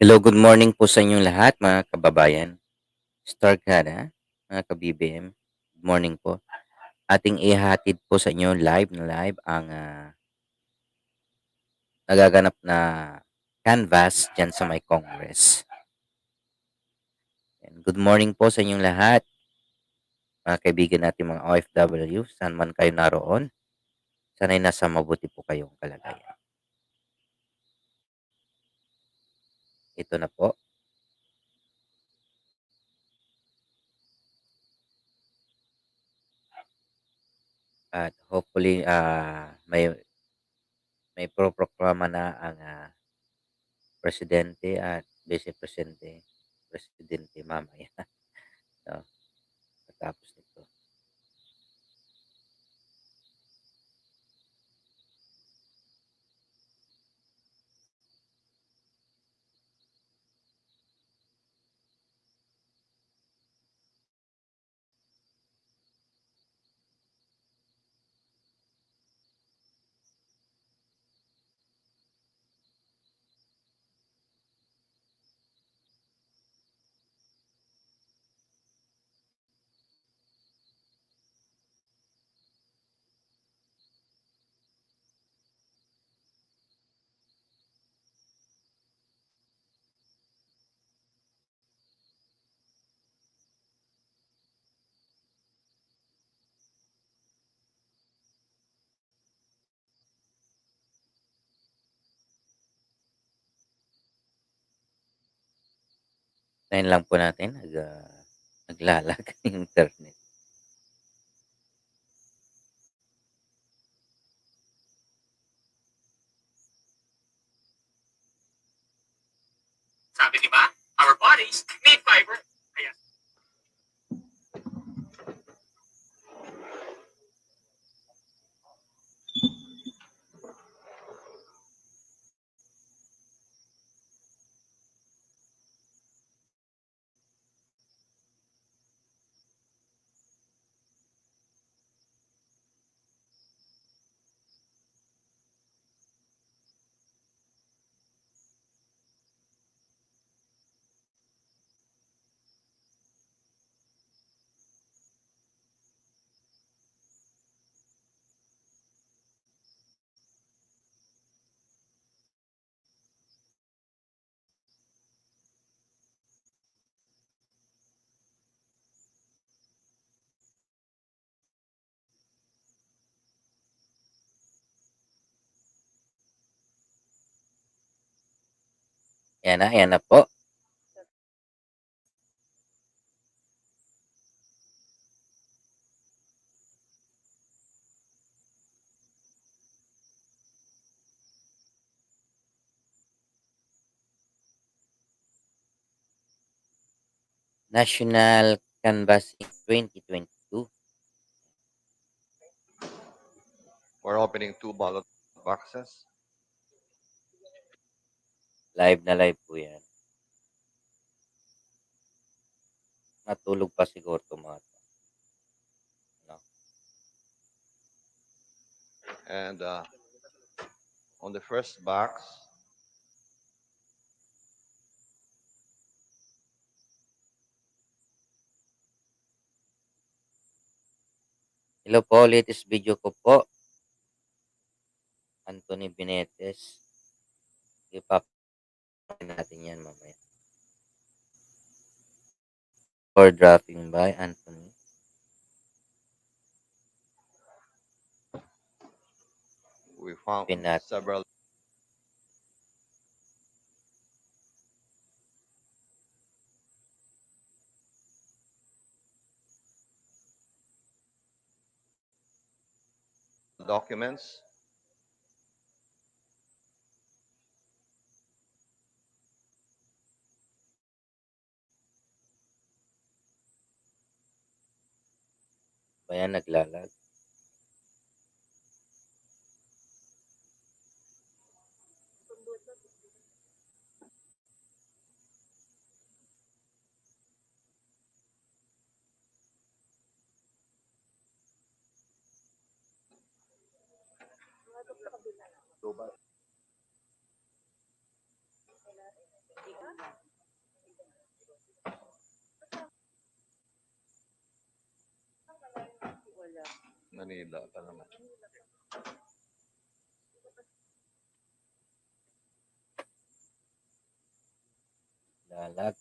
Hello, good morning po sa inyong lahat mga kababayan. Starkada, mga ka-BBM. Good morning po. Ating ihahatid po sa inyo live ang nagaganap na canvas dyan sa may Congress. And good morning po sa inyong lahat, mga kaibigan natin mga OFW, saan man kayo naroon. Sana'y nasa mabuti po kayong kalagayan. Ito na po. At hopefully, may proproklama na ang presidente at presidente mamaya. So, pagkatapos nito. Ngayon lang po natin naglalag ang internet. Sabi di ba? Our bodies need fiber. Kaya Yan na po. National Canvas in 2022. We're opening 2 ballot boxes. Live na live po yan. Natulog pa siguro ito mga to. No? And on the first box, Hello po, latest video ko po. Anthony Benetes. Ipapakita natin yan mamaya. Or dropping by Anthony. we found Pinat. several documents. Bayan naglalag. Manila pa naman. Lalag.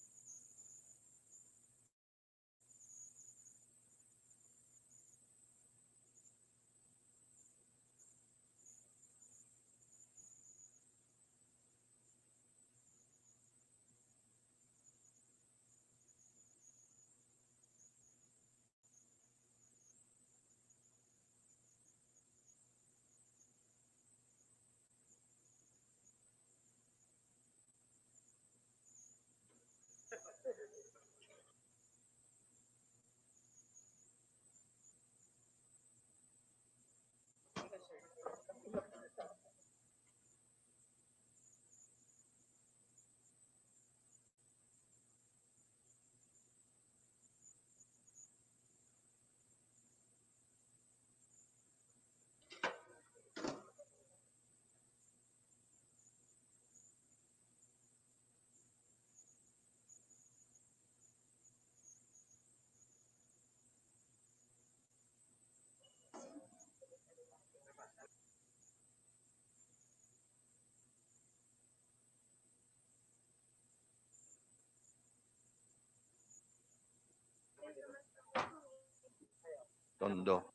Tondo.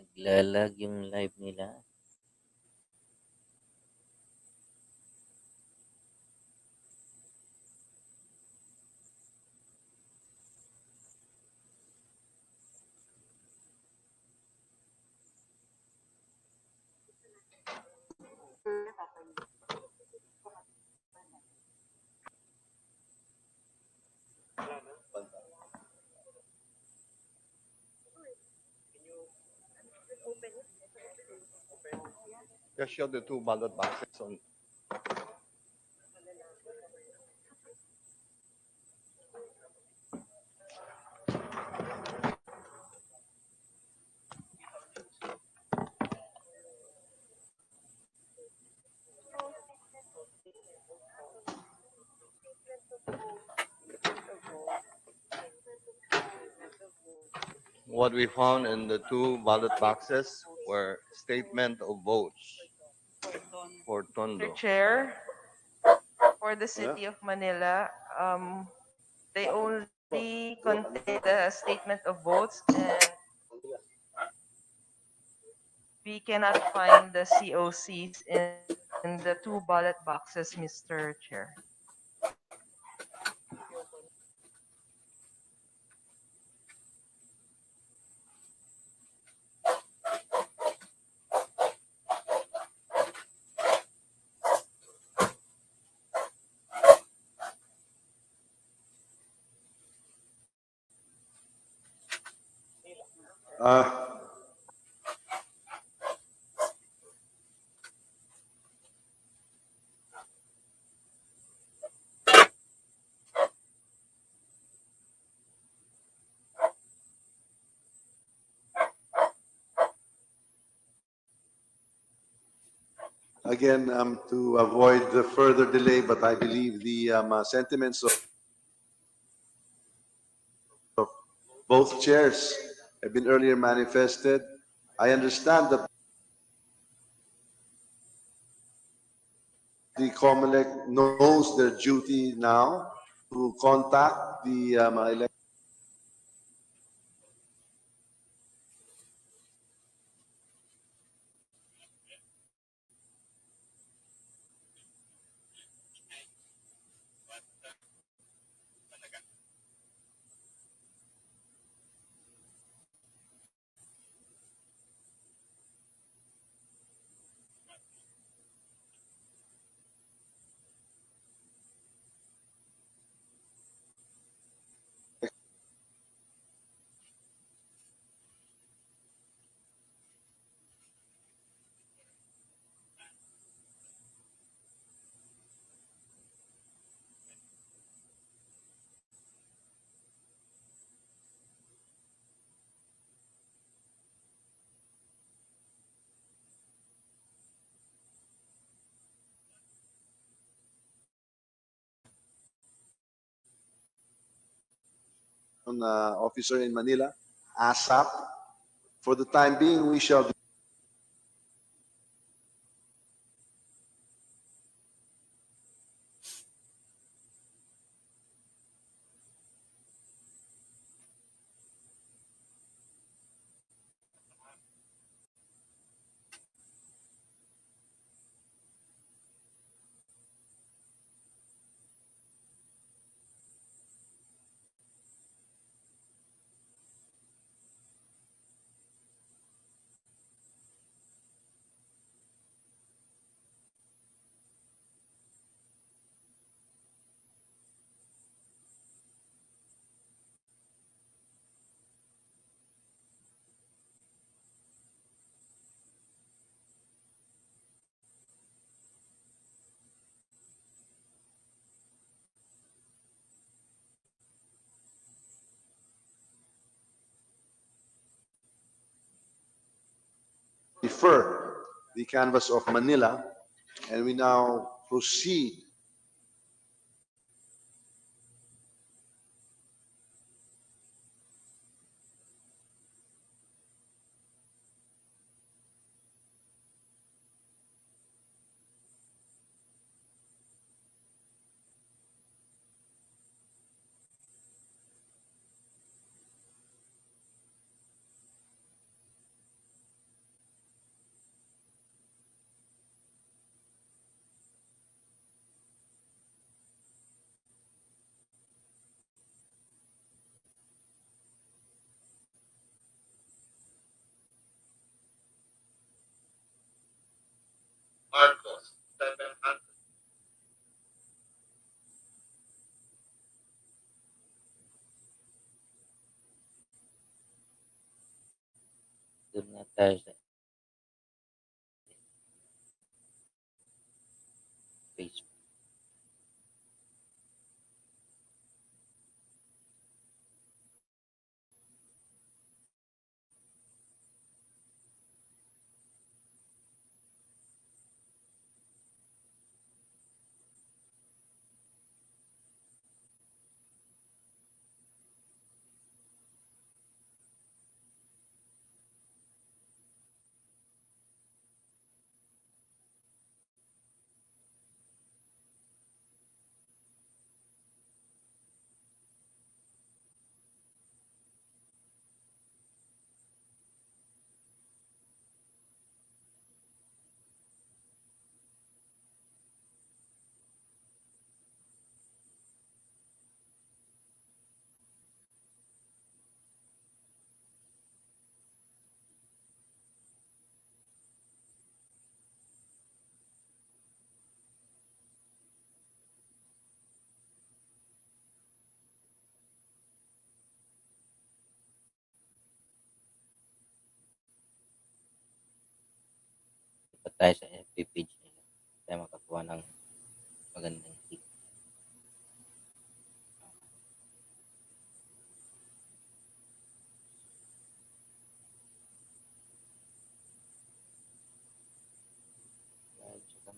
Naglalag yung live nila. Just show the two ballot boxes on. What we found in the two ballot boxes were statement of votes for Mr. Tondo. Chair, for the Yeah. City of Manila, they only contain the statement of votes and we cannot find the COCs in the two ballot boxes, Mr. Chair. Uh, again, to avoid the further delay, but I believe the sentiments of both chairs have been earlier manifested. I understand that the COMELEC knows their duty now to contact the officer in Manila, ASAP. For the time being, we shall defer the canvas of Manila, and we now proceed Marcos, 700. Doon na tayo sa Facebook. Dapat tayo sa FB page nila. Tayo makakuha ng magandang hit. Tsaka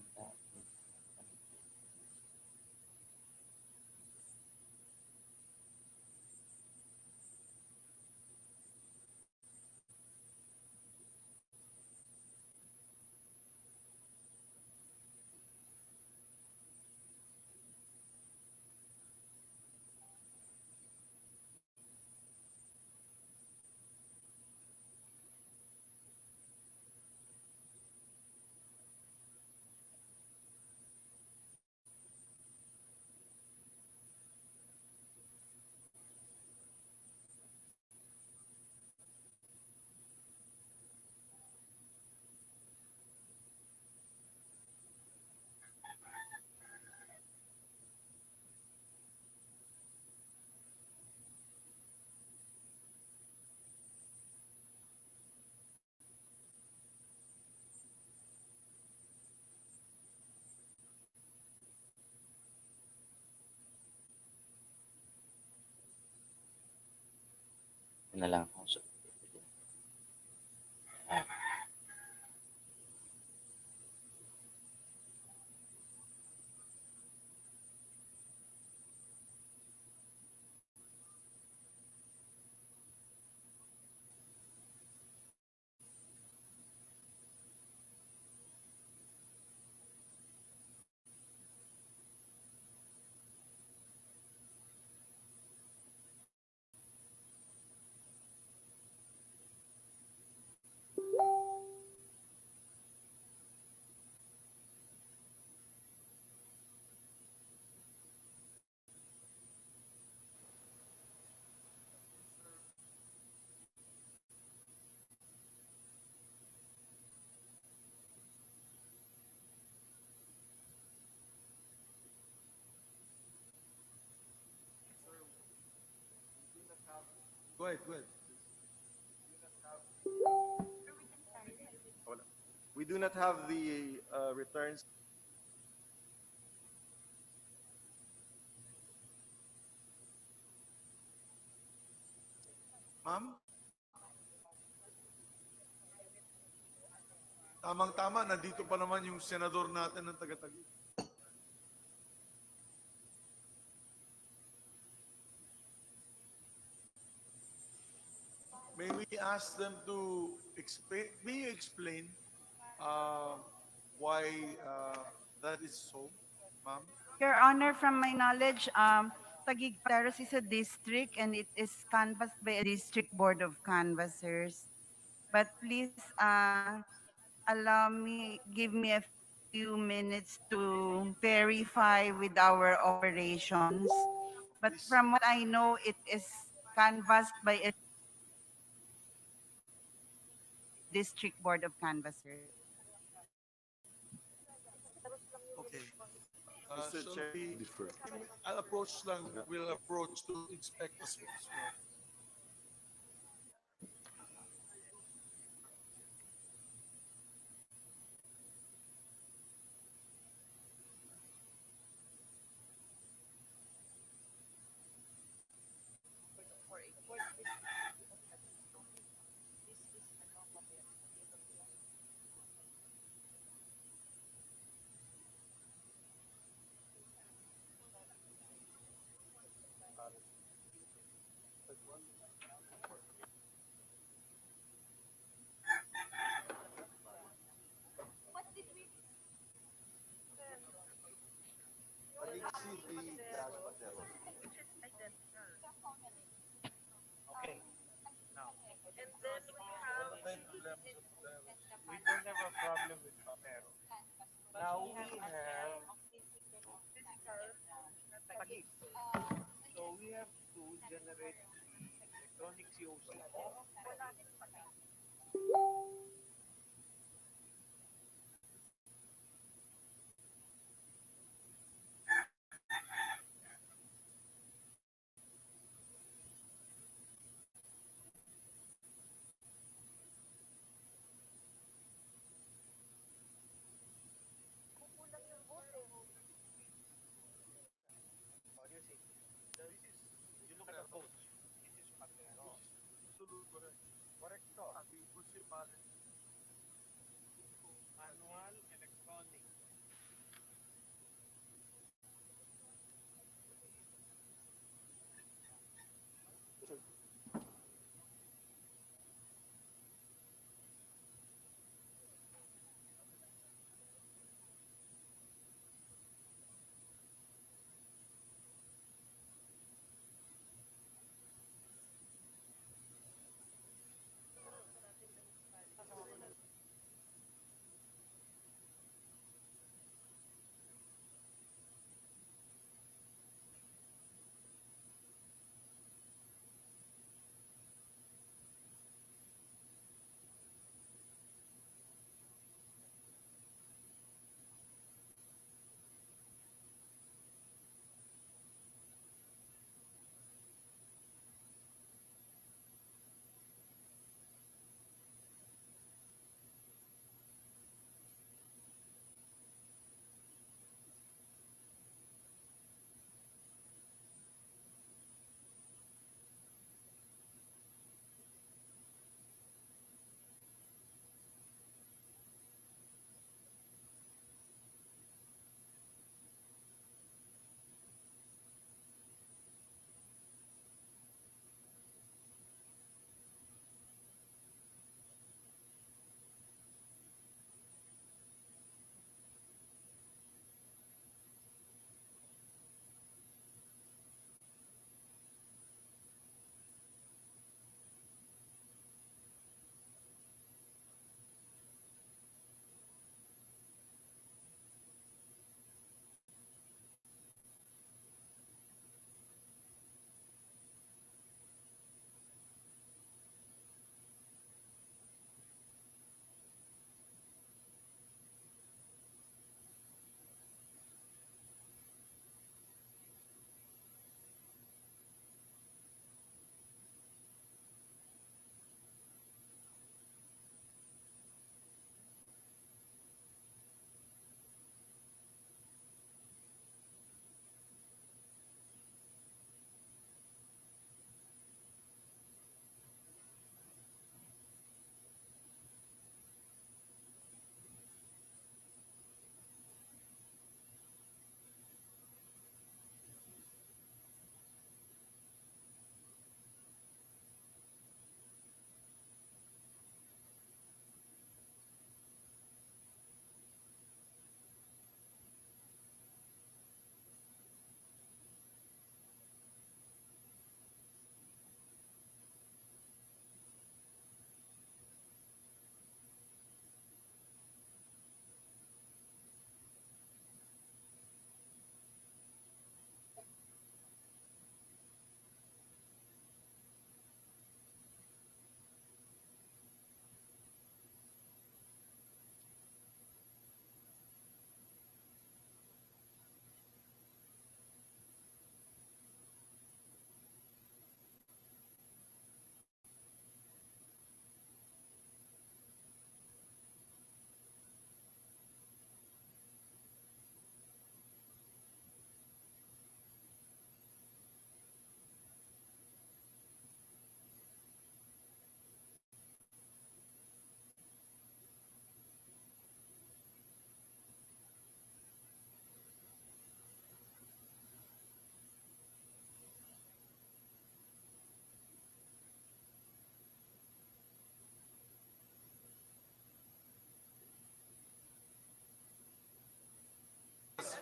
na lang ako. So, Go ahead, go ahead. We do not have the returns. Ma'am? Tamang-tama, nandito pa naman yung senador natin ng taga-Taguig. May we ask them to explain, may you explain why that is so, ma'am? Your Honor, from my knowledge, Taguig Pateros is a district and it is canvassed by a district board of canvassers. But please give me a few minutes to verify with our operations. But from what I know, it is canvassed by a district board of canvassers. Okay. Mr. Shall Chair, we, defer. I'll approach lang, we'll approach to inspect as well. We don't have a problem with Papero. Now we have Taguig. So we have to generate the electronic COC. You look at the votes. This is Papero. Correcto. Manual electronic.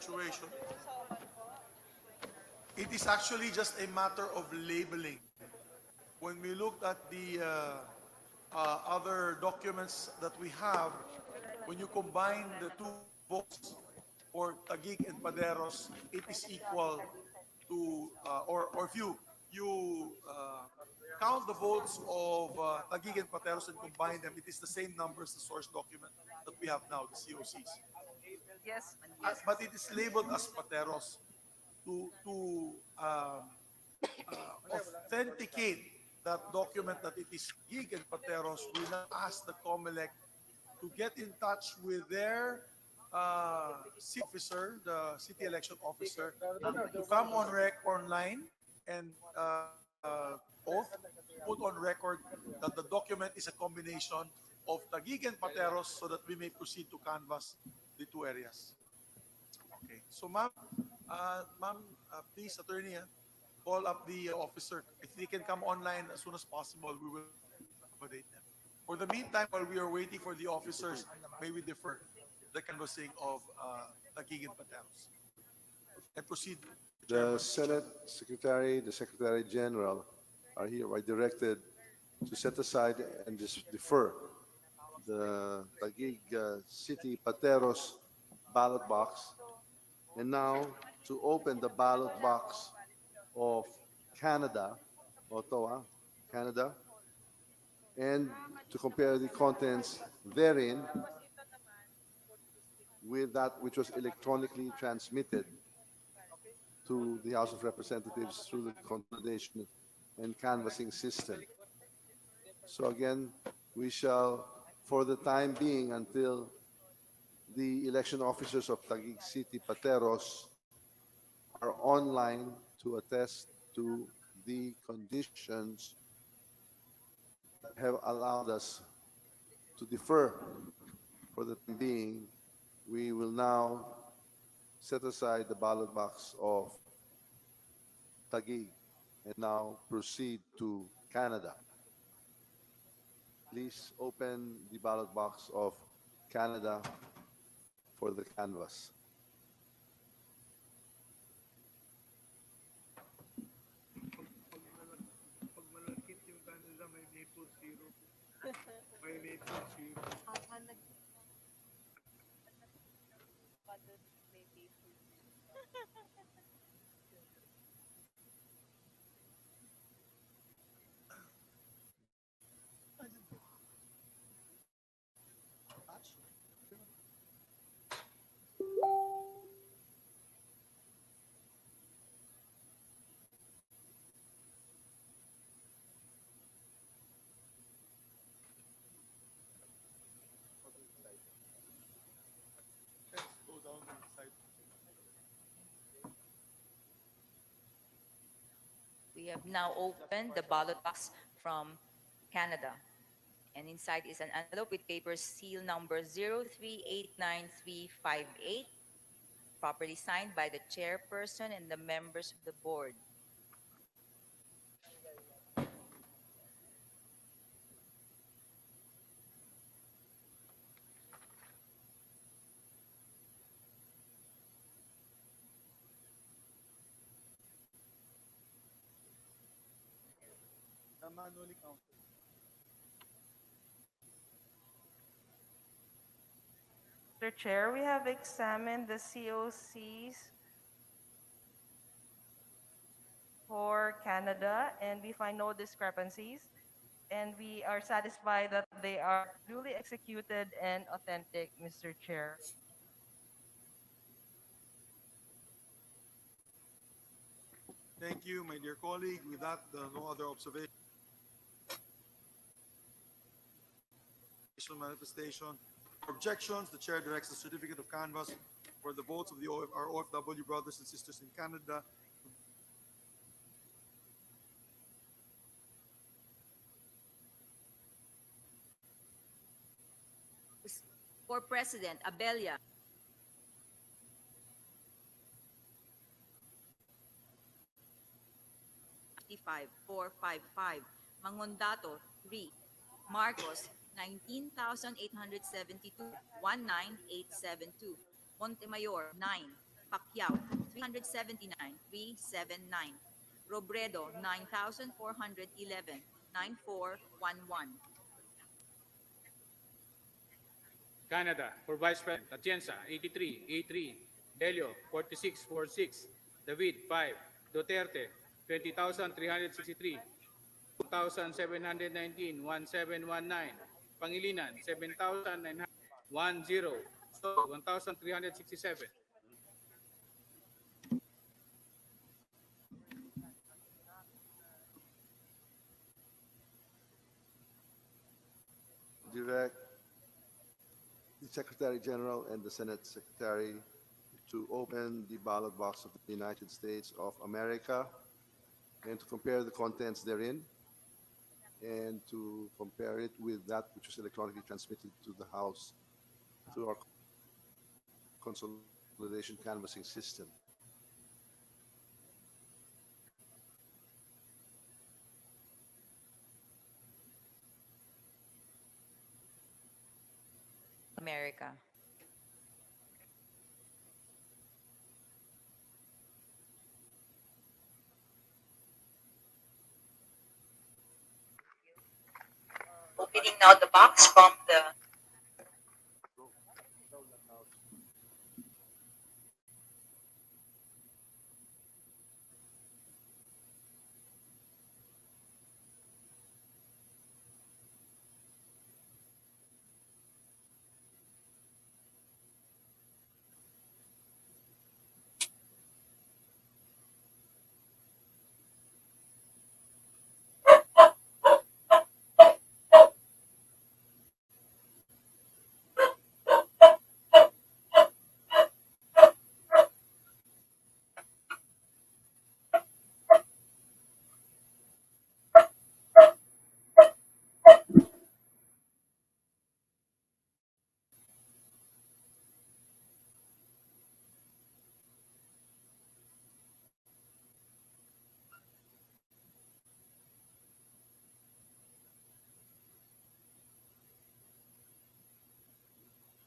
situation. It is actually just a matter of labeling. When we looked at the other documents that we have, when you combine the two votes for Taguig and Paderos, it is equal to, or if you count the votes of Taguig and Pateros and combine them, it is the same number as the source document that we have now, the COCs. Yes, But it is labeled as Pateros to authenticate that document that it is Gig and Pateros. We now ask the COMELEC to get in touch with their city officer, the city election officer, to come on online and oath, put on record that the document is a combination of Taguig and Pateros so that we may proceed to canvass the two areas. Okay, so ma'am, please, attorney, call up the officer. If they can come online as soon as possible, we will accommodate them. For the meantime, while we are waiting for the officers, may we defer the canvassing of Taguig and Pateros and proceed. The Senate Secretary, the Secretary General are hereby directed to set aside and defer the Taguig City Pateros ballot box, and now to open the ballot box of Canada, Ottawa, Canada, and to compare the contents therein with that which was electronically transmitted to the House of Representatives through the consolidation and canvassing system. So again, we shall, for the time being, until the election officers of Taguig City Pateros are online to attest to the conditions that have allowed us to defer for the time being, we will now set aside the ballot box of Taguig and now proceed to Canada. Please open the ballot box of Canada for the canvass. Pag malakit yung Canada, may maple syrup. May maple syrup. Go down to the side. We have now opened the ballot box from Canada. And inside is an envelope with paper seal number 0389358, properly signed by the chairperson and the members of the board. Manually counted. Mr. Chair, we have examined the COCs for Canada and we find no discrepancies, and we are satisfied that they are duly executed and authentic, Mr. Chair. Thank you, my dear colleague. With that, no other observation. Manifestation. Objections, the chair directs the certificate of canvass for the votes of our OFW brothers and sisters in Canada For President, Abella. $55,455. Mangondato, 3. Marcos, 19,872. 19,872. Montemayor, 9. Pacquiao, 379,379. Robredo, 9,411, 9411. Canada, for Vice President, Atienza, 83, A3, Delio, 4646, David, 5, Duterte, 20,363, 2,719, 1719, Pangilinan, 7,910, Soto, 1,367. Direct the Secretary General and the Senate Secretary to open the ballot box of the United States of America and to compare the contents therein and to compare it with that which was electronically transmitted to the House through our consolidation canvassing system. America. Opening now the box from the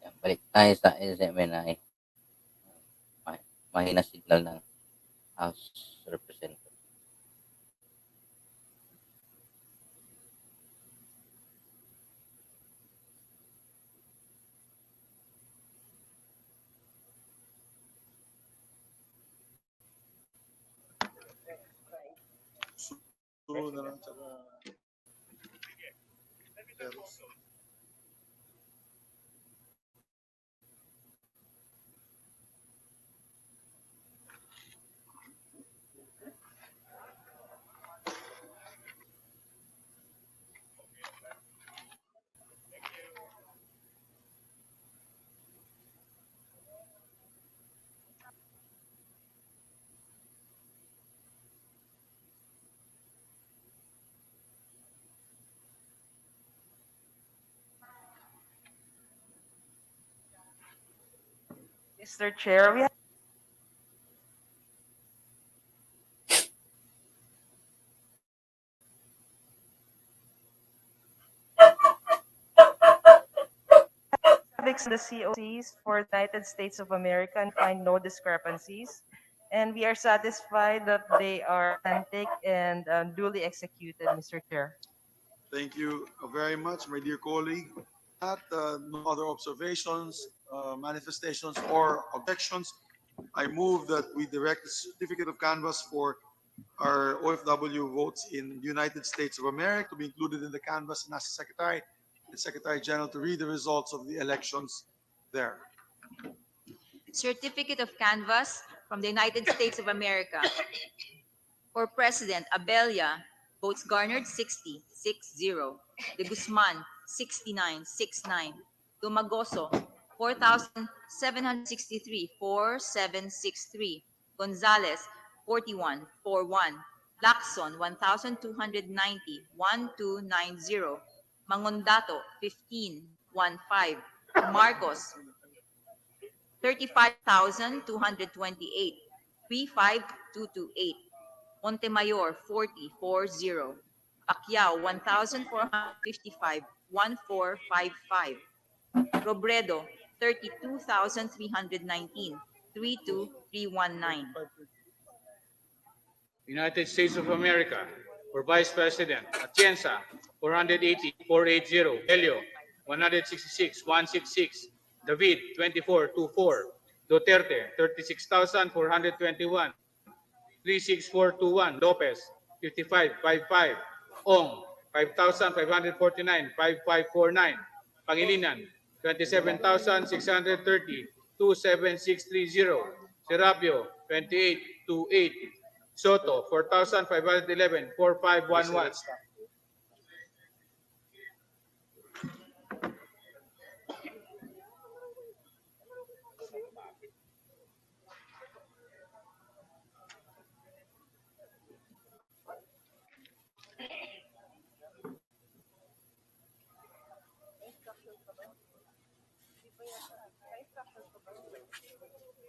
Yan, balik tayo sa SMNI. Mahina signal ng House Representative. Sunod na lang tsaka Mr. Chair, we have the COCs for the United States of America and find no discrepancies. And we are satisfied that they are authentic and duly executed, Mr. Chair. thank you very much, my dear colleague. No other observations, manifestations, or objections. I move that we direct the certificate of canvass for our OFW votes in the United States of America to be included in the canvass and ask the Secretary and Secretary General to read the results of the elections there. Certificate of Canvass from the United States of America. For President, Abella, votes garnered 60, 6-0. De Guzman, 69, 6-9. Dumagoso, 4,763, 4,763. Gonzales, 41, 4-1. Lacson, 1,290, 1,290. Mangondato, 15, 1-5. Marcos, 35,228, 35228. Montemayor, 40, 40. Pacquiao, 1,455, 1455. Robredo, 32,319, 32319. United States of America, for Vice President, Atienza, 480, Helio, 166, David, 2424, Duterte, 36,421, 36421, Lopez, 5555, Ong, 5,549, 5549, Pangilinan, 27,630, 27630, Serapio, 2828, Soto, 4,511, 4511.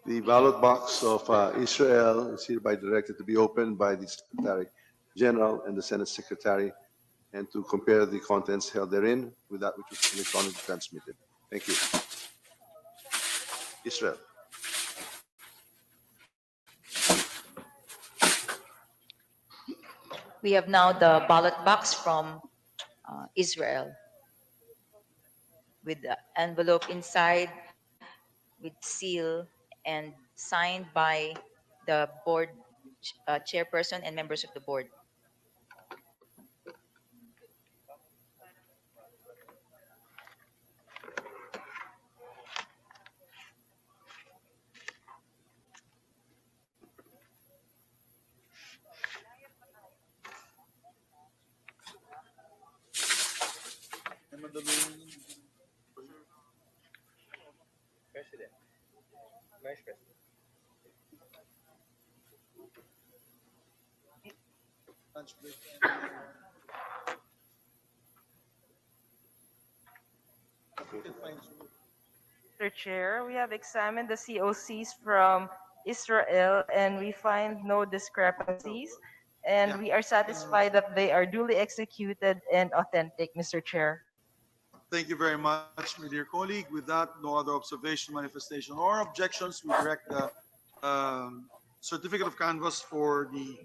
The ballot box of Israel is hereby directed to be opened by the Secretary General and the Senate Secretary, and to compare the contents held therein with that which was electronically transmitted. Thank you. Israel. We have now the ballot box from Israel with the envelope inside with seal and signed by the board chairperson and members of the board. President, Vice President. Mr. Chair, we have examined the COCs from Israel and we find no discrepancies. And we are satisfied that they are duly executed and authentic, Mr. Chair. Thank you very much, my dear colleague. With that, no other observation, manifestation, or objections. We direct the certificate of canvass for the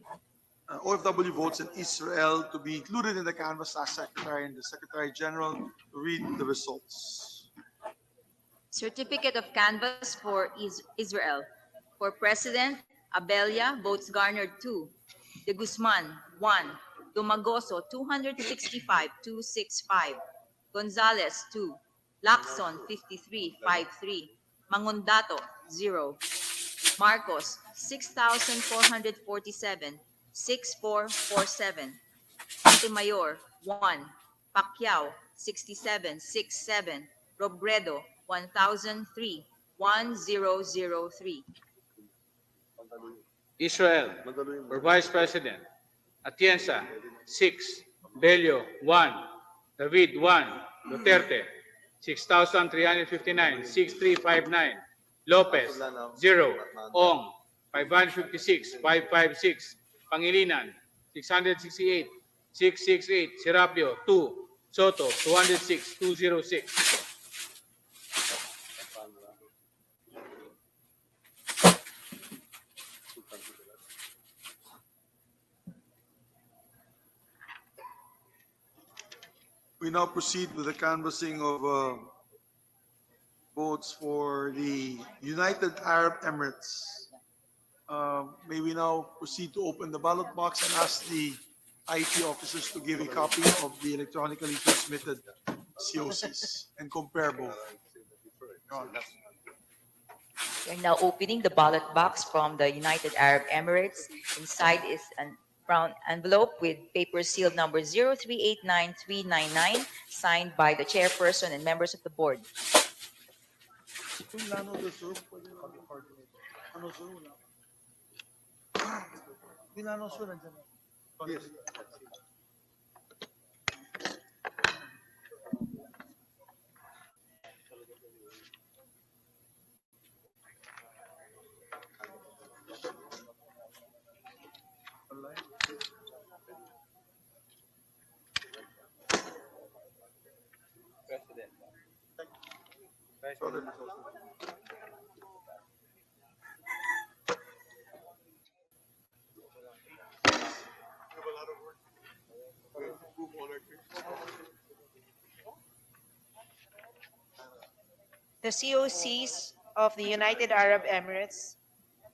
OFW votes in Israel to be included in the canvass as secretary and the Secretary General to read the results. Certificate of canvass for Israel. For President, Abella, votes garnered 2. De Guzman, 1. Dumagoso, 265,265. Gonzales, 2. Lacson, 53,53. Mangundato, 0. Marcos, 6,447, 6,447. Montemayor, 1. Pacquiao, 67,67. Robredo, 1,003, 1,003. Israel, for Vice President, Atienza, 6, Bello, 1, David, 1, Duterte, 6,359, 6,359, Lopez, 0, Ong, 556, 556, Pangilinan, 668, 668, Serapio, 2, Soto, 206, 206. We now proceed with the canvassing of votes for the United Arab Emirates. May we now proceed to open the ballot box and ask the IT officers to give a copy of the electronically transmitted COCs and compare both. We're now opening the ballot box from the United Arab Emirates. Inside is a brown envelope with paper seal number 0389399, signed by the chairperson and members of the board. Yes. President, Vice President. The COCs of the United Arab Emirates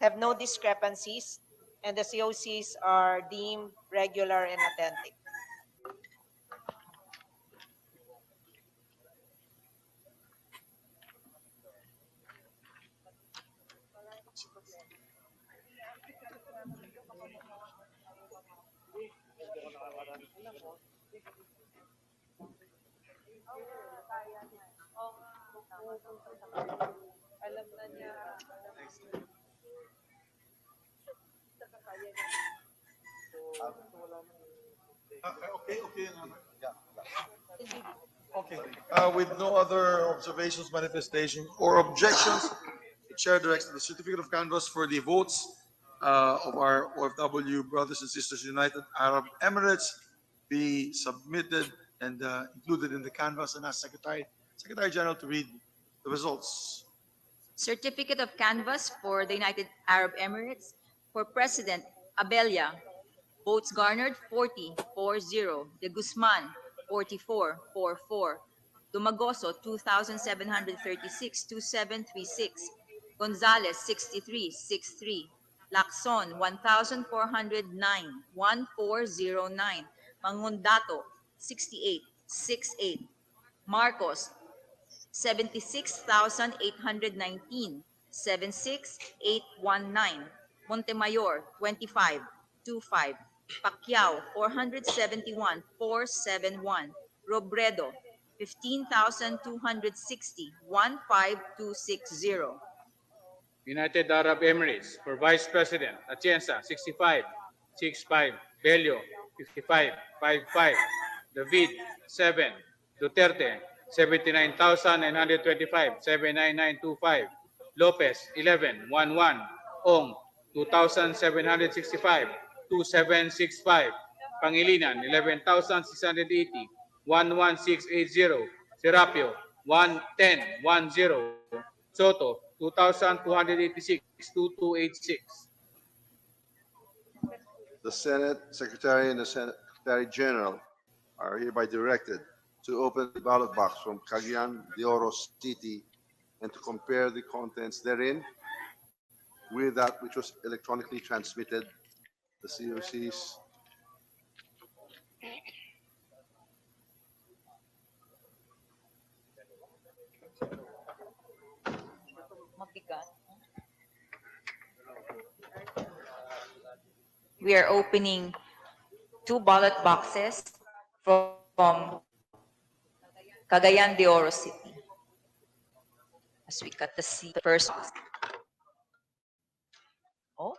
have no discrepancies, and the COCs are deemed regular and authentic. Okay. With no other observations, manifestations, or objections, the chair directs that the certificate of canvass for the votes of our OFW brothers and sisters United Arab Emirates be submitted and included in the canvass, and ask Secretary General to read the results. Certificate of canvass for the United Arab Emirates. For President, Abella. Votes garnered 40-40. De Guzman 44-44. Dumagoso 2,736-2736. Gonzales 63-63. Lacson 1,409-1409. Mangundato 68-68. Marcos 76,819, 76819. Montemayor 25-25. Pacquiao 471-471. Robredo 15,260, 15260. United Arab Emirates. For Vice President, Atienza, 65-65. Bello, 55-55. David, 7. Duterte, 79,925, 79925. Lopez, 11-11. Ong, 2,765, 2765. Pangilinan, 11,680, 11680. Serapio, 11010. Soto, 2,286, 2286. The Senate Secretary and the Secretary General are hereby directed to open the ballot box from Cagayan de Oro City and to compare the contents therein with that which was electronically transmitted. The COCs We are opening 2 ballot boxes from Cagayan de Oro City. As we cut the first. Oh.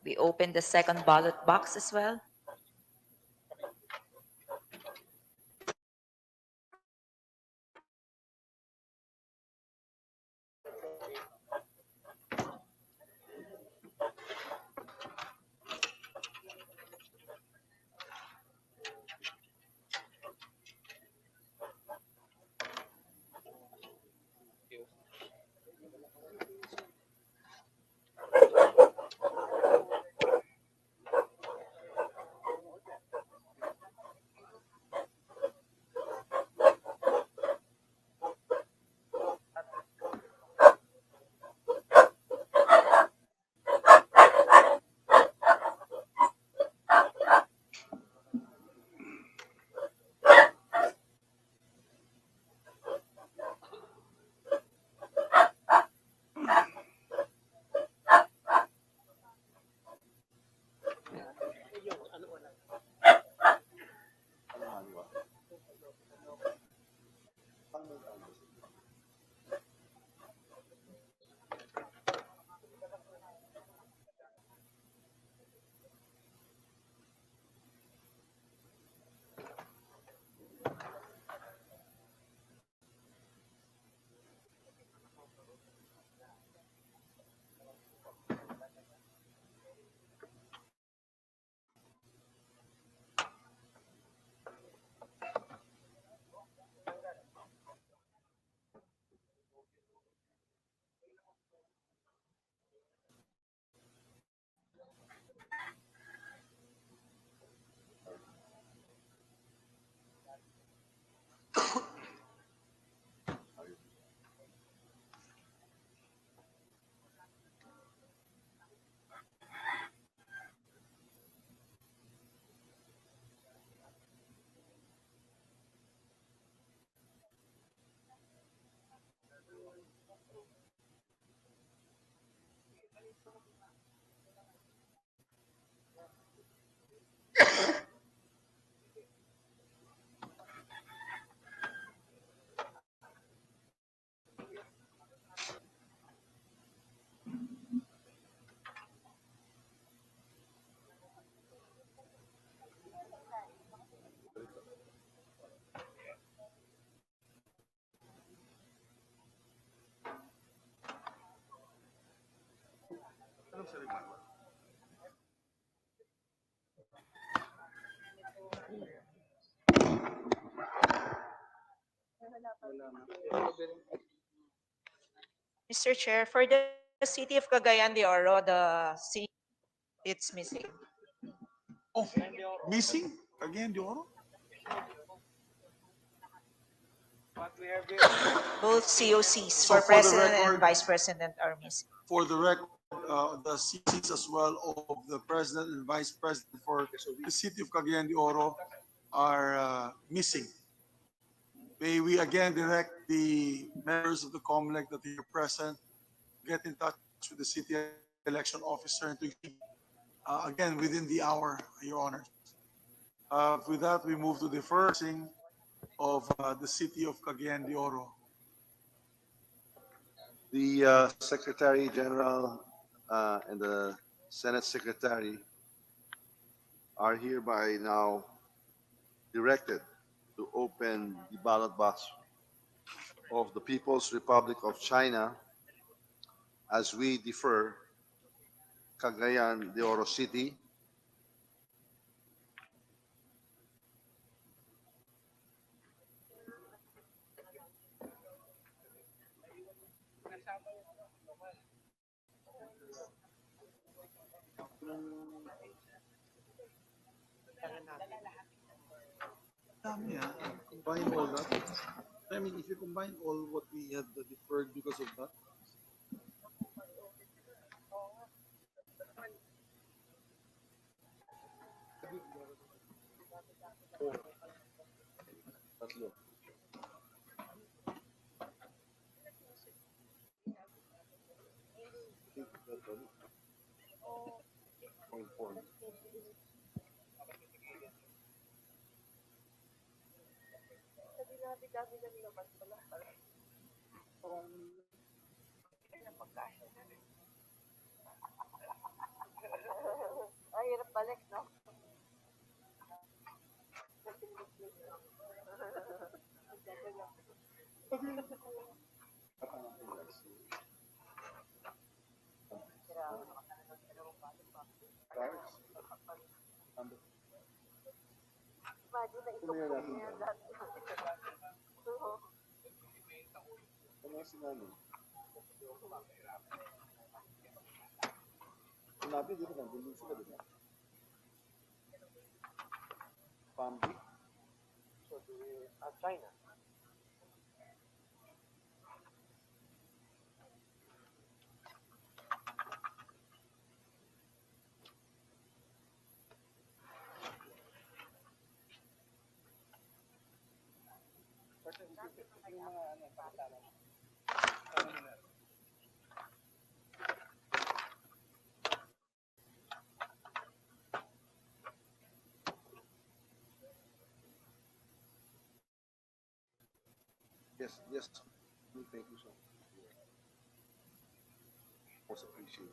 We open the second ballot box as well. Mr. Chair, for the city of Cagayan de Oro, the city, it's missing. Oh, missing again, the Oro? Both COCs So for for the president and record- vice president are missing. For the record, the CCs as well of the president and vice president for the city of Cagayan de Oro are missing. May we again direct the members of the COMELEC that are present, get in touch with the city election officer and to again within the hour, Your Honor. With that, we move to the first thing of the city of Cagayan de Oro. The Secretary General and the Senate Secretary are hereby now directed to open the ballot box of the People's Republic of China as we defer Cagayan de Oro City. Yeah, combine all that. I mean, if you combine all what we had deferred because of that, Tatlo. Ano si Nani? Sinabi, di ba nandun sila, di ba? Pambi? China. Yes, yes. Thank you so much. Most appreciated.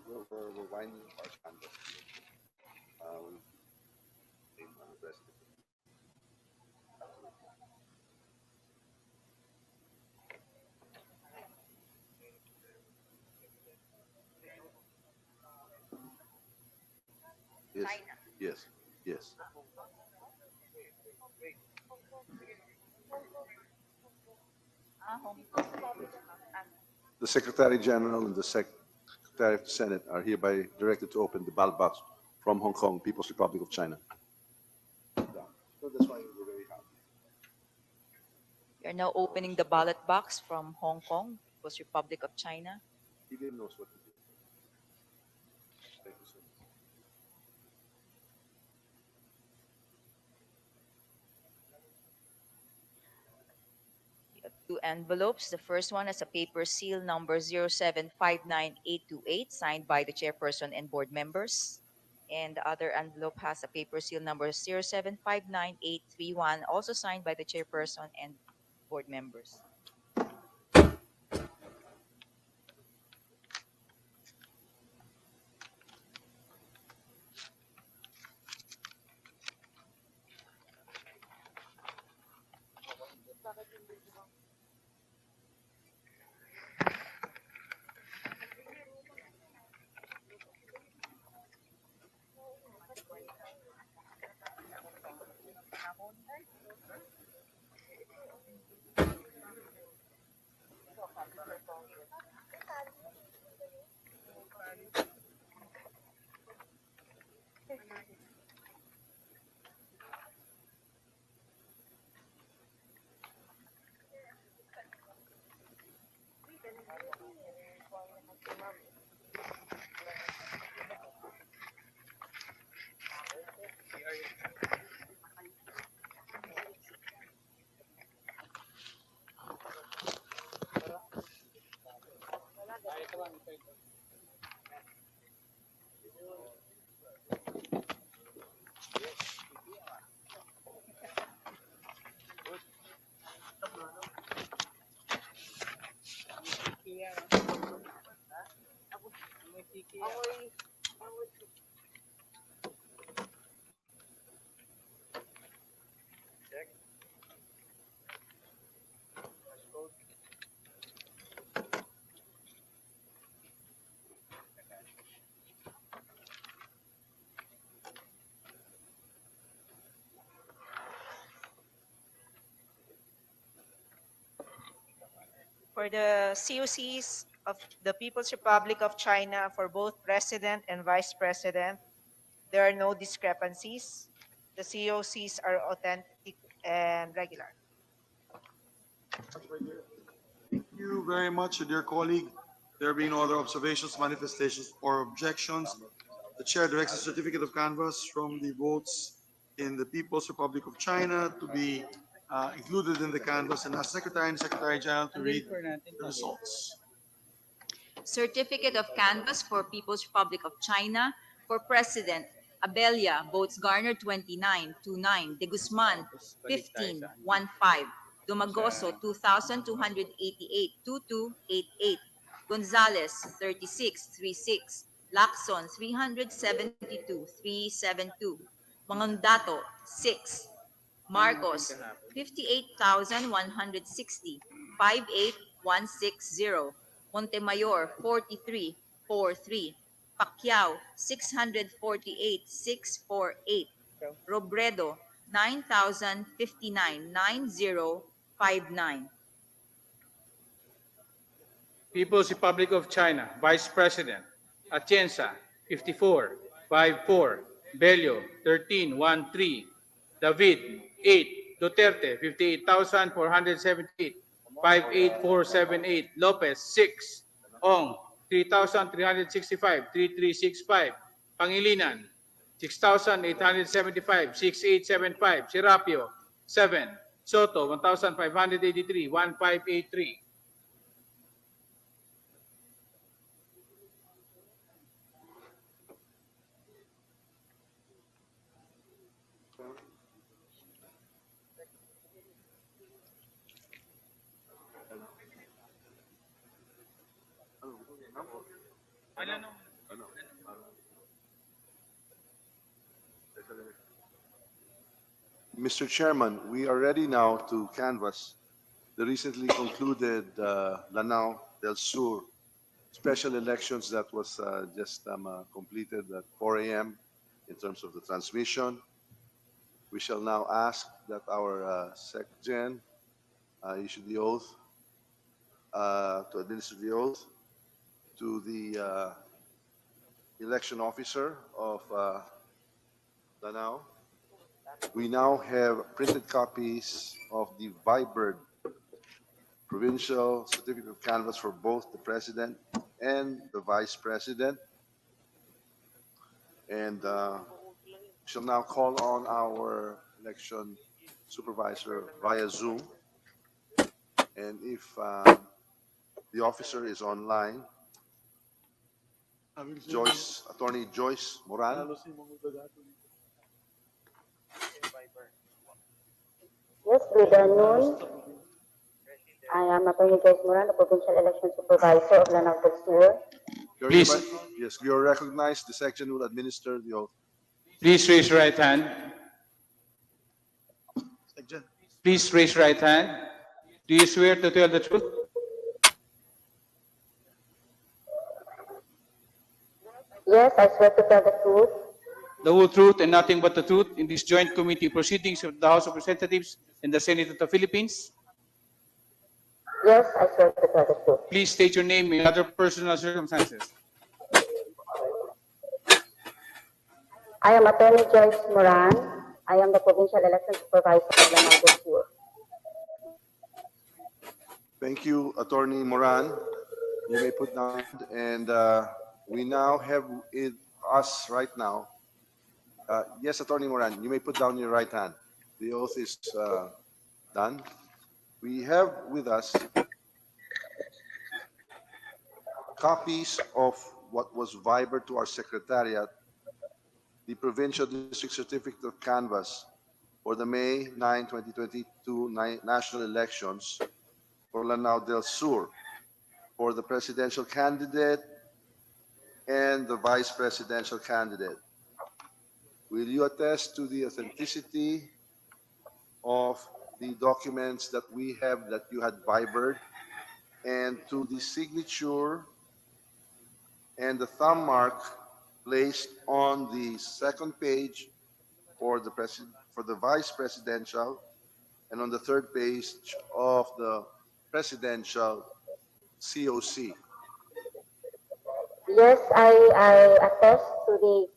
We're winding up our canvas. President. Yes, yes, yes. The Secretary General and the Secretary of the Senate are hereby directed to open the ballot box from Hong Kong, People's Republic of China. So that's why we're very happy. We are now opening the ballot box from Hong Kong, People's Republic of China. He didn't know what to do. Thank you so much. Two envelopes. The first one has a paper seal number 0759828, signed by the chairperson and board members. And the other envelope has a paper seal number 0759831, also signed by the chairperson and board members. For the COCs of the People's Republic of China for both President and Vice President, there are no discrepancies. The COCs are authentic and regular. Thank you very much, dear colleague. There being no other observations, manifestations, or objections, the chair directs the certificate of canvass from the votes in the People's Republic of China to be included in the canvass and ask Secretary and Secretary General to read the results. Certificate of canvass for People's Republic of China. For President, Abella, votes garnered 2929. De Guzman, 1515. Dumagoso, 2,288. 2288. Gonzales, 3636. Lacson, 372. 372. Mangondato, 6. Marcos, 58,160. 58160. Montemayor, 4343. Pacquiao, 648, 648. Robredo, 9,059, 9059. People's Republic of China, Vice President, Atienza, 5454. Bello, 1313. David, 8. Duterte, 58,478. 58478. Lopez, 6. Ong, 3,365. 3365. Pangilinan, 6,875. 6875. Serapio, 7. Soto, 1,583. 1583. Mr. Chairman, we are ready now to canvass the recently concluded Lanao del Sur special elections that was just completed at 4 a.m. in terms of the transmission. We shall now ask that our Sec-Gen issue the oath, to administer the oath to the election officer of Lanao. We now have printed copies of the Vibird provincial certificate of canvass for both the president and the vice president. And shall now call on our election supervisor via Zoom. And if the officer is online, Attorney Joyce Moran. Yes, good afternoon. I am Attorney Joyce Moran, the Provincial Election Supervisor of Lanao del Sur. Please. Yes, you're recognized. The section will administer the oath. Please raise your right hand. Please raise your right hand. Do you swear to tell the truth? Yes, I swear to tell the truth. The whole truth and nothing but the truth in these joint committee proceedings of the House of Representatives and the Senate of the Philippines? Yes, I swear to tell the truth. Please state your name and other personal circumstances. I am Attorney Joyce Moran. I am the Provincial Election Supervisor of Lanao del Sur. Thank you, Attorney Moran. You may put down, and we now have with us right now. Yes, Attorney Moran, you may put down your right hand. The oath is done. We have with us copies of what was Viber to our Secretariat, the Provincial District Certificate of Canvass for the May 9, 2022 national elections for Lanao del Sur, for the presidential candidate and the vice presidential candidate. Will you attest to the authenticity of the documents that we have that you had Vibered, and to the signature and the thumb mark placed on the second page for the vice presidential and on the third page of the presidential COC? Yes, I attest to the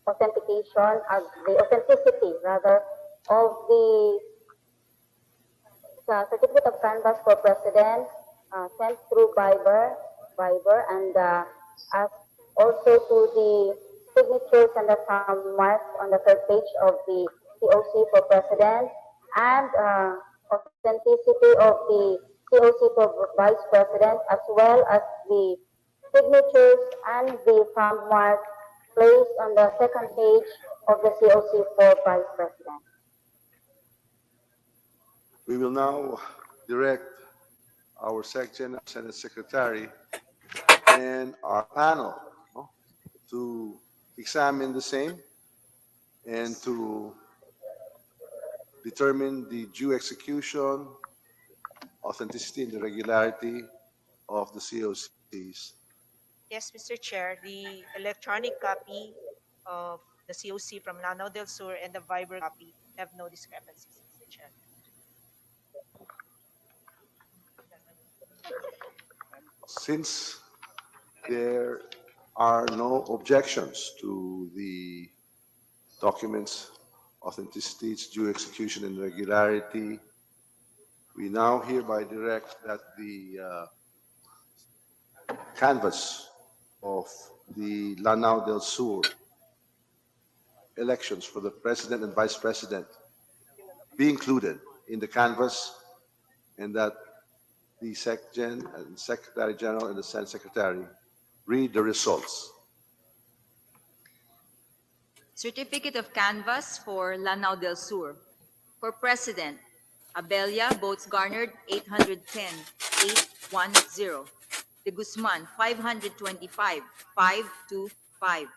authentication, the authenticity rather, of the certificate of canvass for president sent through Viber, and as also to the signatures and the thumb marks on the third page of the COC for president, and authenticity of the COC for vice president, as well as the signatures and the thumb mark placed on the second page of the COC for vice president. We will now direct our Section Senate Secretary and our panel to examine the same and to determine the due execution, authenticity, and the regularity of the COCs. Yes, Mr. Chair, the electronic copy of the COC from Lanao del Sur and the Viber copy have no discrepancies, Mr. Chair. Since there are no objections to the documents, authenticity, its due execution, and regularity, we now hereby direct that the canvass of the Lanao del Sur elections for the president and vice president be included in the canvass, and that the Secgen and Secretary General and the Senate Secretary read the results. Certificate of Canvass for Lanao del Sur. For President, Abella, votes garnered 810,810. De Guzman, 525,525.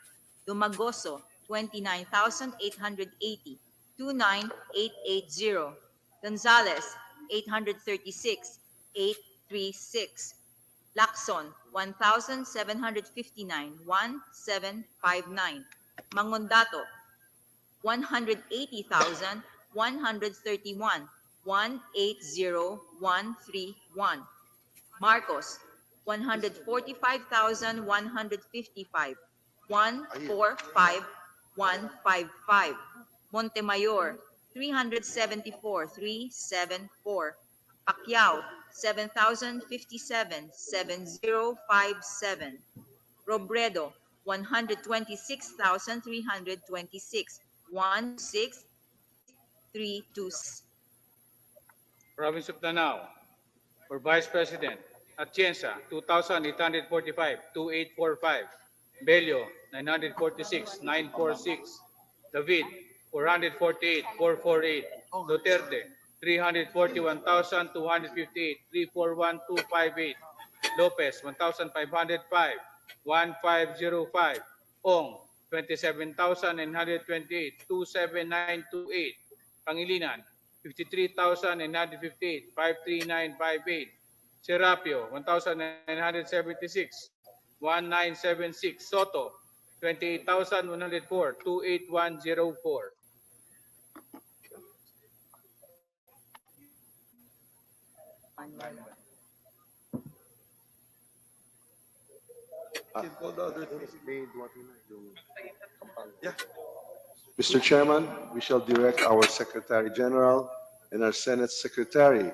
Dumagoso, 29,880, 29880. Gonzales, 836,836. Lacson, 1,759, 1759. Mangondato, 180,131, 180131. Marcos, 145,155, 145155. Montemayor, 374,374. Pacquiao, 7,057, 7057. Robredo, 126,326, 16326. Province of Lanao. For Vice President, Atienza, 2,845-2845. Bello, 946-946. David, 448-448. Duterte, 341,258-341,258. Lopez, 1,505-1505. Ong, 27,928-27928. Pangilinan, 53,958-53958. Serapio, 1,976-1976. Soto, 28,104-28104. Can call the other three. Yeah. Mr. Chairman, we shall direct our Secretary General and our Senate Secretary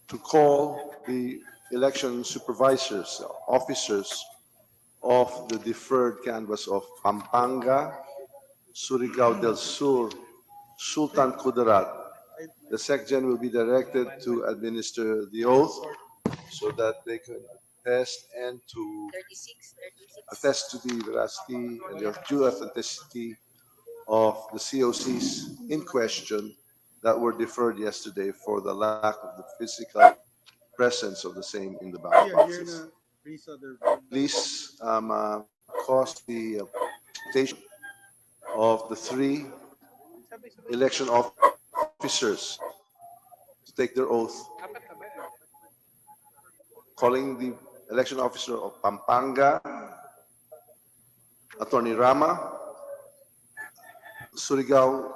to call the election supervisors, officers of the deferred canvass of Pampanga, Surigao del Sur, Sultan Kudarat. The SecGen will be directed to administer the oath so that they can attest and to 36. attest to the veracity and the due authenticity of the COCs in question that were deferred yesterday for the lack of the physical presence of the same in the ballot boxes. Please cause the presentation of the three election officers to take their oath. Calling the election officer of Pampanga, Attorney Rama, Surigao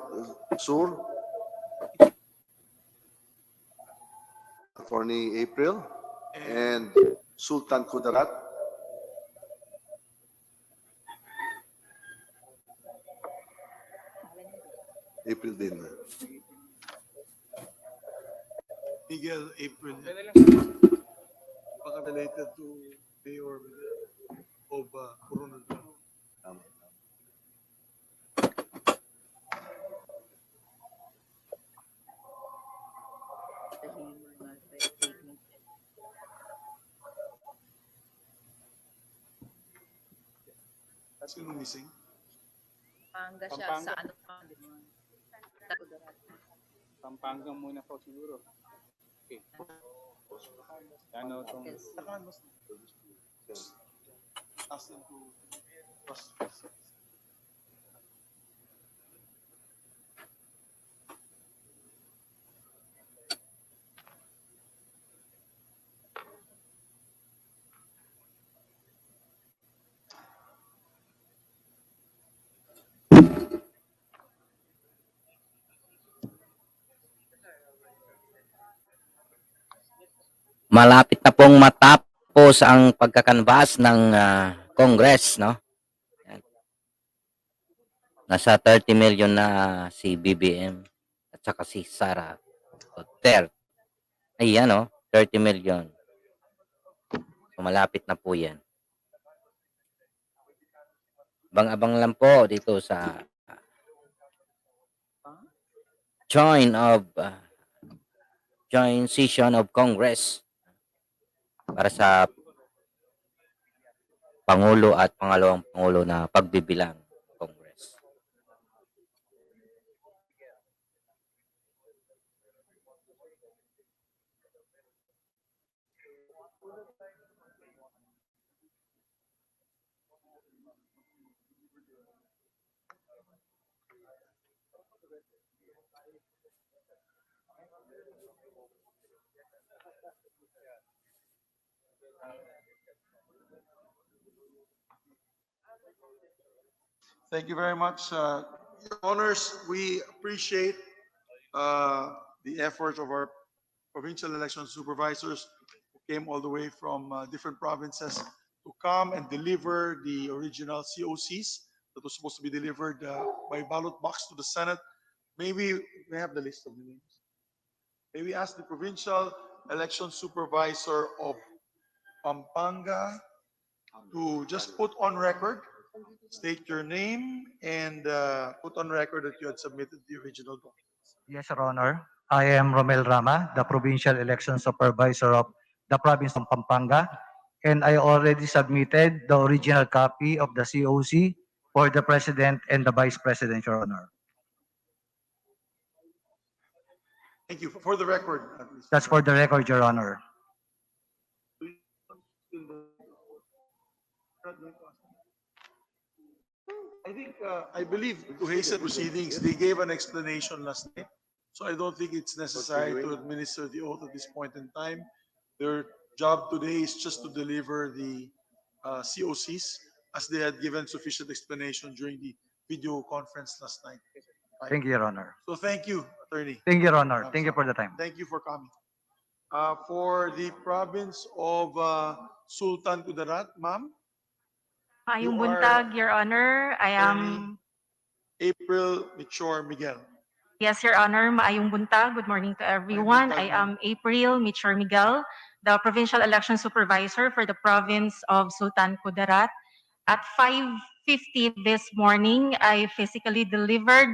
Sur, Attorney April, and Sultan Kudarat. April din. Miguel April. Baka related to Mayor of Coronel. Sino missing? Pampanga siya Pampanga. sa ano pa? Pampanga muna po siguro. Okay. Ano itong... Ask them to trust. Malapit na pong matapos ang pagkakanvas ng Congress, no? Yan. Nasa 30 million na si BBM at saka si Sara Duterte. Ayan, no? 30 million. So, malapit na po yan. Abang-abang lang po dito sa joint session of Congress para sa Pangulo at Pangalawang Pangulo na pagbibilang Congress. Thank you very much. Your Honors, we appreciate the efforts of our provincial election supervisors who came all the way from different provinces to come and deliver the original COCs that was supposed to be delivered by ballot box to the Senate. Maybe we have the list of the names. May we ask the provincial election supervisor of Pampanga to just put on record, state your name, and put on record that you had submitted the original documents. Yes, Your Honor. I am Romel Rama, the Provincial Election Supervisor of the Province of Pampanga, and I already submitted the original copy of the COC for the President and the Vice President, Your Honor. Thank you. For the record, at least. That's for the record, Your Honor. I think, I believe to hasten proceedings, they gave an explanation last night. So I don't think it's necessary to administer the oath at this point in time. Their job today is just to deliver the COCs as they had given sufficient explanation during the video conference last night. Right. Thank you, Your Honor. So thank you, Attorney. Thank you, Your Honor. Thank you for the time. Thank you for coming. For the province of Sultan Kudarat, ma'am, Maayong You are- buntag, Your Honor. I am, April Michor Miguel. yes, Your Honor. Maayong buntag. Good morning to everyone. buntag, I am April Michor Miguel, the Provincial Election Supervisor for the province of Sultan Kudarat. At 5:50 this morning, I physically delivered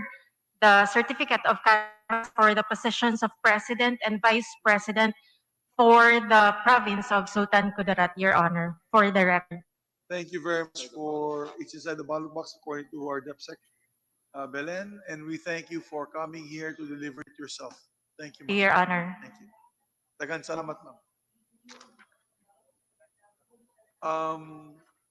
the certificate of candidacy for the positions of President and Vice President for the province of Sultan Kudarat, Your Honor, for the record. Thank you very much for it's inside the ballot box according to our DepSec, Belen, and we thank you for coming here to deliver it yourself. Thank you, ma'am. Your Honor. Thank you. Dagan salamat, ma'am.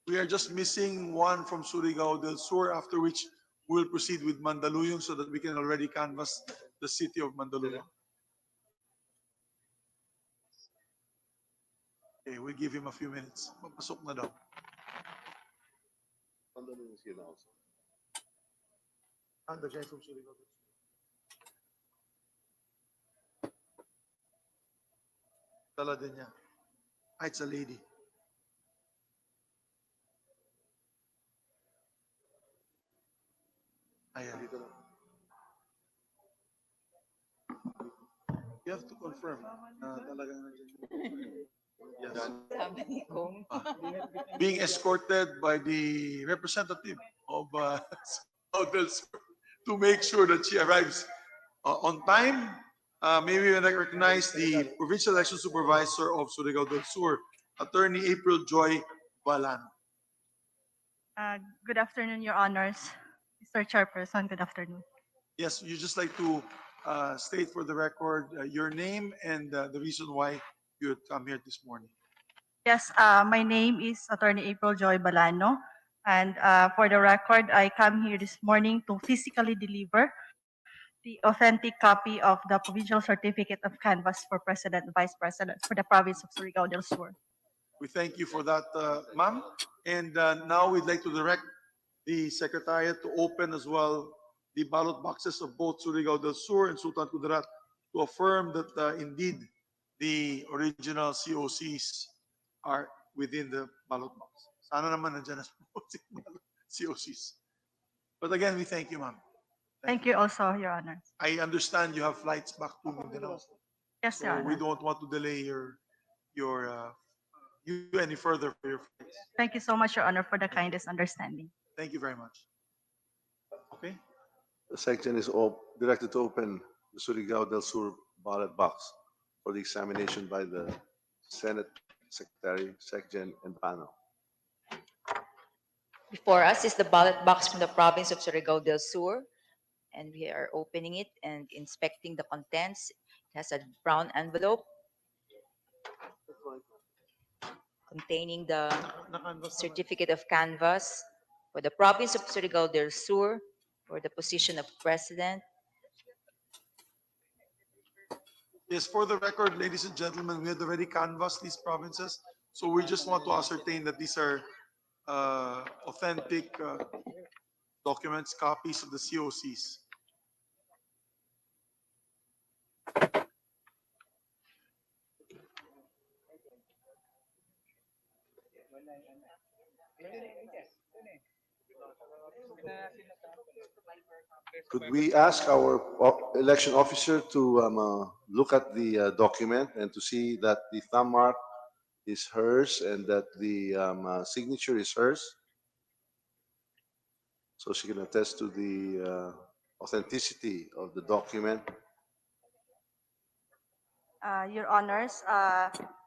We are just missing one from Surigao del Sur, after which we'll proceed with Mandaluyong so that we can already canvass the city of Mandaluyong. Okay, we'll give him a few minutes. Papasok na daw. And the guy from Surigao. Dala din niya. Ah, it's a lady. Ayan. You have to confirm na talagang yes. Being escorted by the representative of Surigao del Sur to make sure that she arrives on time. Maybe when I recognize the Provincial Election Supervisor of Surigao del Sur, Attorney April Joy Balan. Good afternoon, Your Honors. Mr. Chairperson, good afternoon. Yes, you just like to state for the record your name and the reason why you had come here this morning. Yes, my name is Attorney April Joy Balano, and for the record, I come here this morning to physically deliver the authentic copy of the Provincial Certificate of Canvass for President and Vice President for the province of Surigao del Sur. We thank you for that, ma'am. And now we'd like to direct the Secretariat to open as well the ballot boxes of both Surigao del Sur and Sultan Kudarat to affirm that indeed the original COCs are within the ballot box. Sana naman nandiyan na COCs. But again, we thank you, ma'am. Thank you also, Your Honor. I understand you have flights back to Mindanao. Yes, Your So we Honor. don't want to delay you any further for your flights. Thank you so much, Your Honor, for the kindest understanding. Thank you very much. Okay. The section is directed to open the Surigao del Sur ballot box for the examination by the Senate Secretary, SecGen, and panel. Before us is the ballot box from the province of Surigao del Sur, and we are opening it and inspecting the contents. It has a brown envelope containing the certificate of canvass for the province of Surigao del Sur for the position of president. Yes, for the record, ladies and gentlemen, we had already canvassed these provinces. So we just want to ascertain that these are authentic documents, copies of the COCs. Could we ask our election officer to look at the document and to see that the thumb mark is hers and that the signature is hers? So she can attest to the authenticity of the document. Your Honors,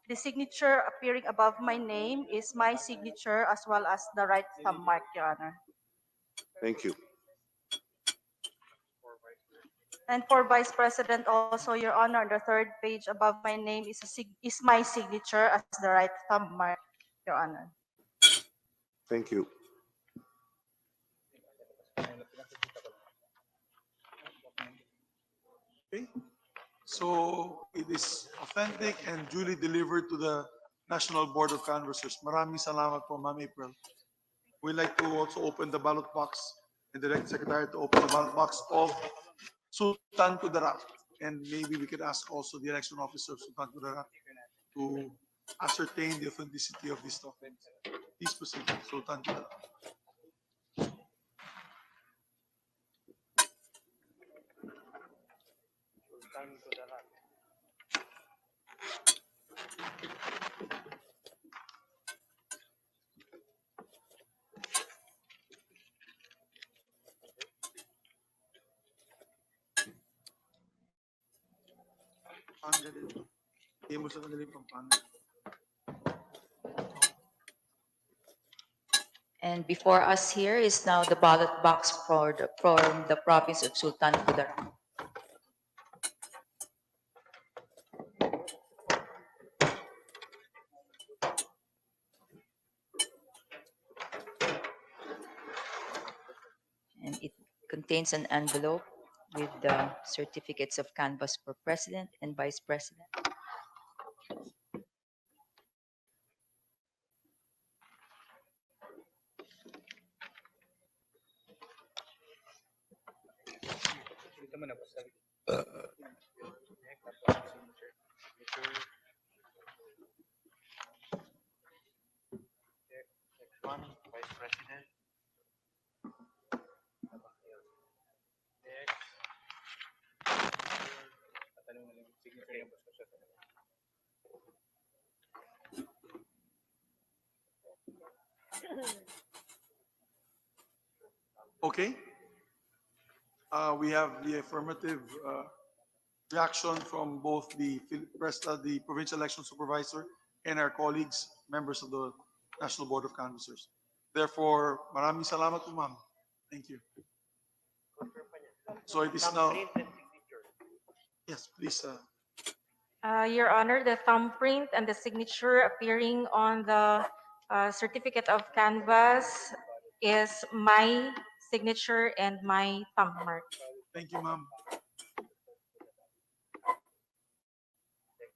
the signature appearing above my name is my signature as well as the right thumb mark, Your Honor. Thank you. And for Vice President also, Your Honor, the third page above my name is my signature as the right thumb mark, Your Honor. Thank you. Okay. So it is authentic and duly delivered to the National Board of Canvassers. Maraming salamat po, Ma'am April. We'd like to also open the ballot box and direct Secretary to open the ballot box of Sultan Kudarat. And maybe we could ask also the election officer of Sultan Kudarat to ascertain the authenticity of these documents. Please proceed, Sultan Kudarat. And before us here is now the ballot box from the province of Sultan Kudarat. And it contains an envelope with the certificates of canvass for President and Vice President. Vice President. Okay. We have the affirmative reaction from both the Provincial Election Supervisor and our colleagues, members of the National Board of Canvassers. Therefore, maraming salamat po, ma'am. Thank you. So it is now. Yes, please. Your Honor, the thumbprint and the signature appearing on the certificate of canvass is my signature and my thumb mark. Thank you, ma'am.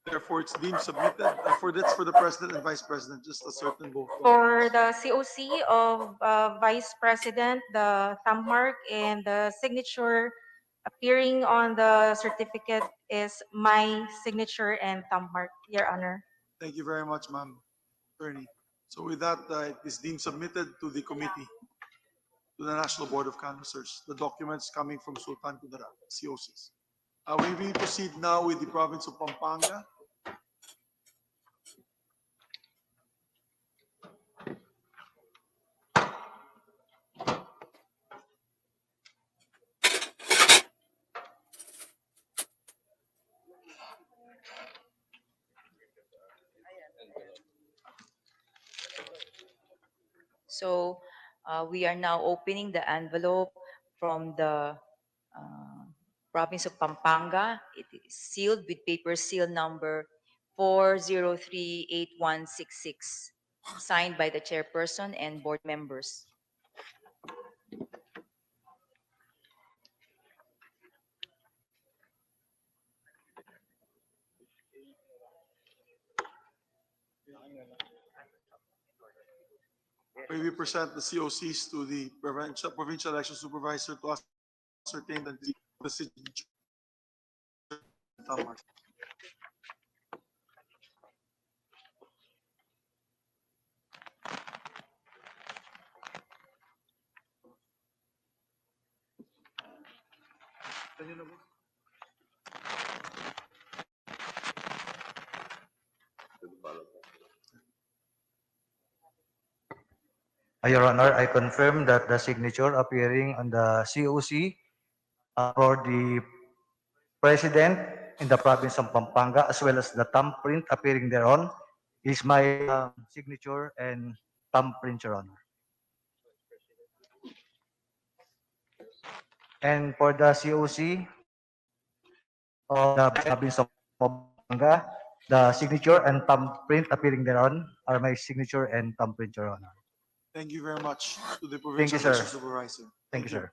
Therefore, it's deemed submitted. That's for the President and Vice President, just a certain vote. For the COC of Vice President, the thumb mark and the signature appearing on the certificate is my signature and thumb mark, Your Honor. Thank you very much, ma'am. Attorney. So with that, it is deemed submitted to the committee, to the National Board of Canvassers, the documents coming from Sultan Kudarat, COCs. We will proceed now with the province of Pampanga. So we are now opening the envelope from the province of Pampanga. It is sealed with paper seal number 4038166, signed by the chairperson and board members. We will present the COCs to the Provincial Election Supervisor to ascertain the signature. Your Honor, I confirm that the signature appearing on the COC for the President in the province of Pampanga, as well as the thumbprint appearing thereon, is my signature and thumbprint, Your Honor. And for the COC of the province of Pampanga, the signature and thumbprint appearing thereon are my signature and thumbprint, Your Honor. Thank you very much to the Thank you, provincial sir. election supervisor. Thank you, sir.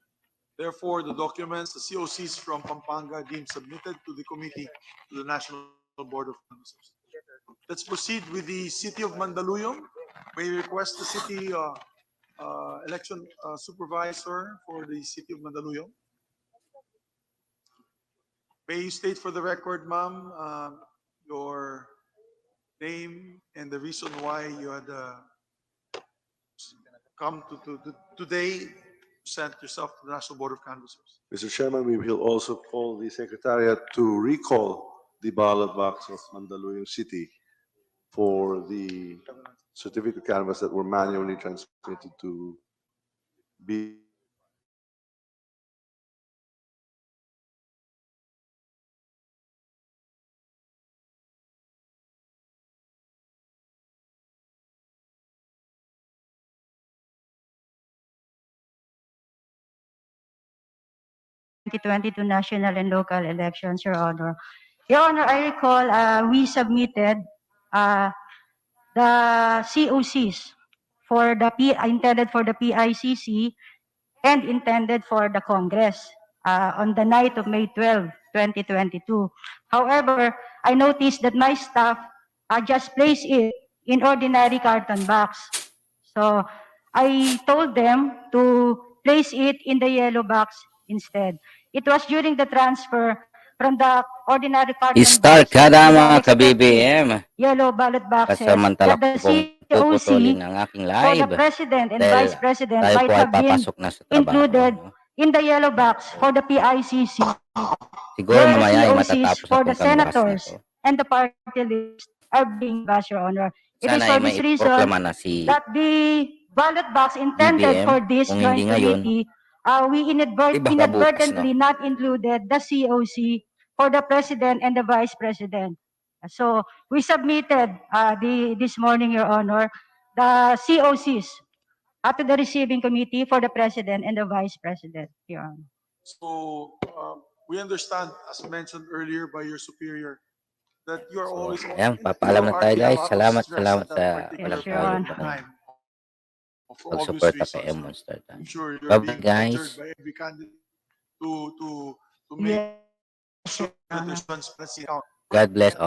Therefore, the documents, the COCs from Pampanga deemed submitted to the committee to the National Board of Canvassers. Let's proceed with the City of Mandaluyong. May request the city election supervisor for the City of Mandaluyong. May you state for the record, ma'am, your name and the reason why you had come to today, sent yourself to the National Board of Canvassers. Mr. Chairman, we will also call the Secretariat to recall the ballot box of Mandaluyong City for the certificate canvass that were manually transmitted to be national and local elections, Your Honor. Your Honor, I recall we submitted the COCs for the intended for the PICC and intended for the Congress on the night of May 12, 2022. However, I noticed that my staff just placed it in ordinary carton box. So I told them to place it in the yellow box instead. It was during the transfer from the ordinary carton Star box ka to the mga respective ka-BBM. yellow ballot boxes Kasamantala that the ko pong COC puputulin ang aking for the live. President and Dahil Vice President tayo might po ay have been papasok na sa trabaho. included No? in the yellow box for the PICC, Siguro where mamaya ay COCs matatapos for na the itong canvas na senators to. and the party list are being bashed, Your Honor. It is Sana for ay may this reason iproklama na si that the ballot box intended BBM. for this Kung joint hindi ngayon, committee, we baka bukas, inadvertently no? not included the COC for the President and the Vice President. So we submitted this morning, Your Honor, the COCs to the receiving committee for the President and the Vice President, Your Honor. So we understand, as mentioned earlier by your superior, that you are always Ayan, papaalam na tayo guys. Salamat sa Yes, Your Honor. pagsuporta kay M Monster. I'm sure you're Bye being guys. pressured by every candidate to make Yes, sure that there's transparency. God bless all.